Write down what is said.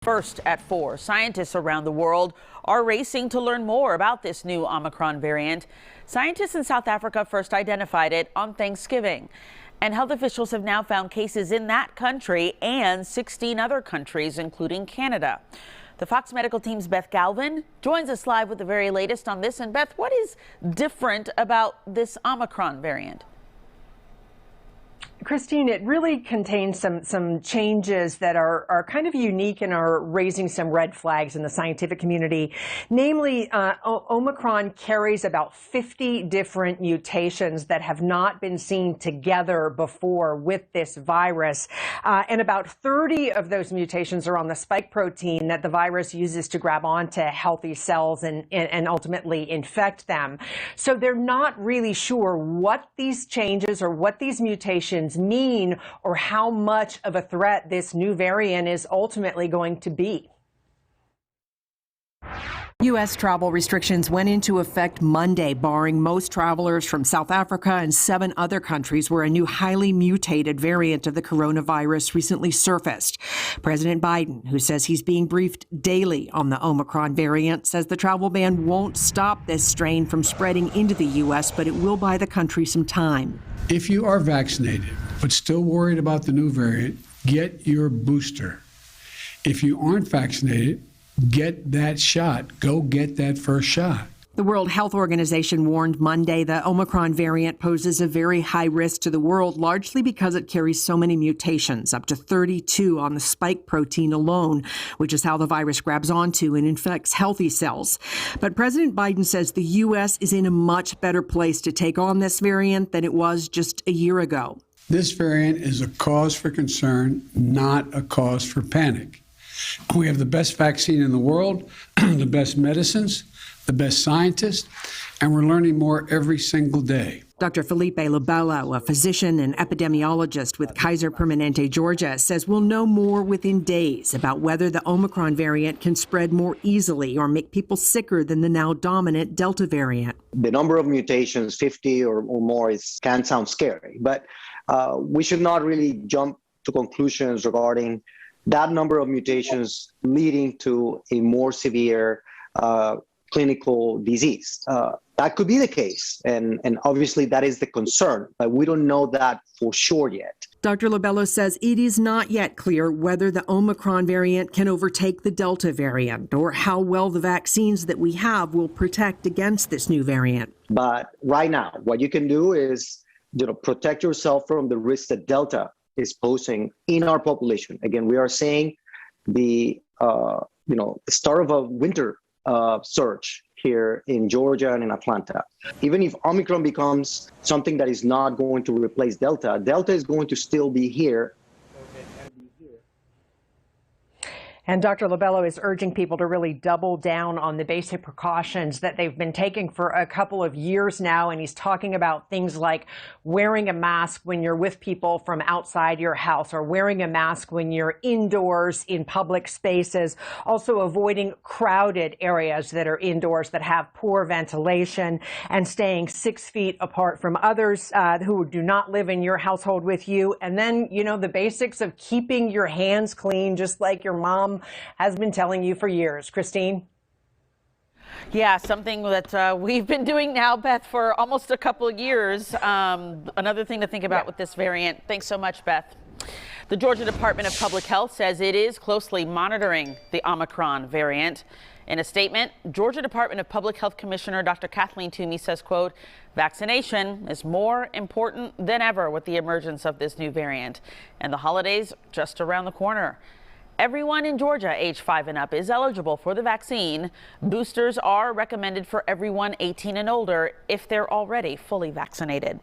First at 4, scientists around the world are racing to learn more about this new Omicron variant. Scientists in South Africa first identified it on Thanksgiving, and health officials have now found cases in that country and 16 other countries, including Canada. The Fox Medical Team's Beth Galvin joins us live with the very latest on this. And Beth, what is different about this Omicron variant? Christine, it really contains some changes that are kind of unique and are raising some red flags in the scientific community. Namely, Omicron carries about 50 different mutations that have not been seen together before with this virus. And about 30 of those mutations are on the spike protein that the virus uses to grab onto healthy cells and ultimately infect them. So they're not really sure what these changes or what these mutations mean or how much of a threat this new variant is ultimately going to be. U.S. travel restrictions went into effect Monday, barring most travelers from South Africa and 7 other countries where a new highly mutated variant of the coronavirus recently surfaced. President Biden, who says he's being briefed daily on the Omicron variant, says the travel ban won't stop this strain from spreading into the U.S., but it will buy the country some time. If you are vaccinated but still worried about the new variant, get your booster. If you aren't vaccinated, get that shot. Go get that first shot. The World Health Organization warned Monday the Omicron variant poses a very high risk to the world, largely because it carries so many mutations, up to 32 on the spike protein alone, which is how the virus grabs onto and infects healthy cells. But President Biden says the U.S. is in a much better place to take on this variant than it was just a year ago. This variant is a cause for concern, not a cause for panic. We have the best vaccine in the world, the best medicines, the best scientists, and we're learning more every single day. Dr. Felipe Lobello, a physician and epidemiologist with Kaiser Permanente, Georgia, says we'll know more within days about whether the Omicron variant can spread more easily or make people sicker than the now dominant Delta variant. The number of mutations, 50 or more, can sound scary, but we should not really jump to conclusions regarding that number of mutations leading to a more severe clinical disease. That could be the case, and obviously that is the concern, but we don't know that for sure yet. Dr. Lobello says it is not yet clear whether the Omicron variant can overtake the Delta variant or how well the vaccines that we have will protect against this new variant. But right now, what you can do is protect yourself from the risk that Delta is posing in our population. Again, we are seeing the start of a winter surge here in Georgia and in Atlanta. Even if Omicron becomes something that is not going to replace Delta, Delta is going to still be here. And Dr. Lobello is urging people to really double down on the basic precautions that they've been taking for a couple of years now. And he's talking about things like wearing a mask when you're with people from outside your house, or wearing a mask when you're indoors in public spaces. Also avoiding crowded areas that are indoors that have poor ventilation, and staying 6 feet apart from others who do not live in your household with you. And then, the basics of keeping your hands clean, just like your mom has been telling you for years. Christine? Yeah, something that we've been doing now, Beth, for almost a couple of years. Another thing to think about with this variant. Thanks so much, Beth. The Georgia Department of Public Health says it is closely monitoring the Omicron variant. In a statement, Georgia Department of Public Health Commissioner Dr. Kathleen Toomey says, quote, vaccination is more important than ever with the emergence of this new variant, and the holidays just around the corner. Everyone in Georgia age 5 and up is eligible for the vaccine. Boosters are recommended for everyone 18 and older if they're already fully vaccinated.